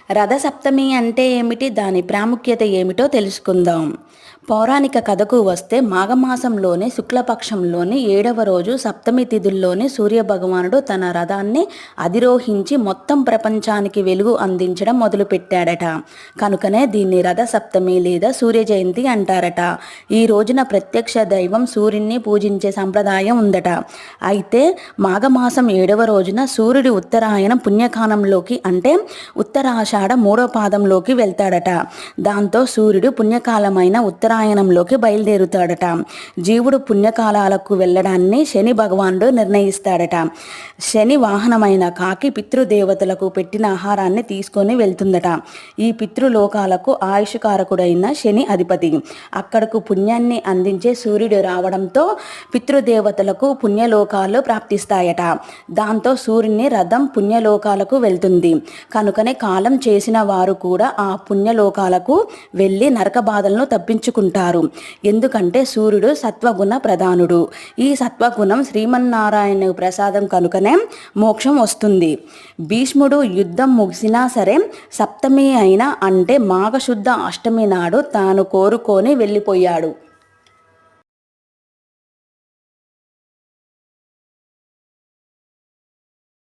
రథసప్తమి అంటే ఏమిటి? దాని ప్రాముఖ్యత ఏమిటో తెలుసుకుందాం. పౌరాణిక కథకు వస్తే మాఘమాసంలోని శుక్లపక్షంలోని 7వ రోజు సప్తమి తిథుల్లోని సూర్యభగవానుడు తన రథాన్ని అధిరోహించి మొత్తం ప్రపంచానికి వెలుగు అందించడం మొదలుపెట్టాడట. కనుకనే దీన్ని రథసప్తమి లేదా సూర్య జయంతి అంటారట. ఈ రోజున ప్రత్యక్ష దైవం సూర్యున్ని పూజించే సంప్రదాయం ఉందట. అయితే మాఘమాసం 7వ రోజున సూర్యుడి ఉత్తరాయణం పుణ్యకాలంలోకి అంటే ఉత్తరాషాఢ 3వ పాదంలోకి వెళ్తాడట. దాంతో సూర్యుడు పుణ్యకాలమైన ఉత్తరాయణంలోకి బయలుదేరుతాడట. జీవుడు పుణ్యకాలాలకు వెళ్ళడాన్ని శని భగవానుడు నిర్ణయిస్తాడట. శని వాహనమైన కాకి పితృదేవతలకు పెట్టిన ఆహారాన్ని తీసుకొని వెళ్తుందట. ఈ పితృలోకాలకు ఆయుష్కారకుడైన శని అధిపతి. అక్కడకు పుణ్యాన్ని అందించే సూర్యుడు రావడంతో పితృదేవతలకు పుణ్యలోకాలు ప్రాప్తిస్తాయట. దాంతో సూర్యుని రథం పుణ్యలోకాలకు వెళ్తుంది. కనుకనే కాలం చేసిన వారు కూడా ఆ పుణ్యలోకాలకు వెళ్ళి నరక బాధలను తప్పించుకుంటారు. ఎందుకంటే సూర్యుడు సత్వగుణ ప్రధానుడు. ఈ సత్వగుణం శ్రీమన్నారాయణ ప్రసాదం కనుకనే మోక్షం వస్తుంది. భీష్ముడు యుద్ధం ముగిసినా సరే సప్తమి అయినా అంటే మాఘశుద్ధ అష్టమి నాడు తాను కోరుకొని వెళ్ళిపోయాడు.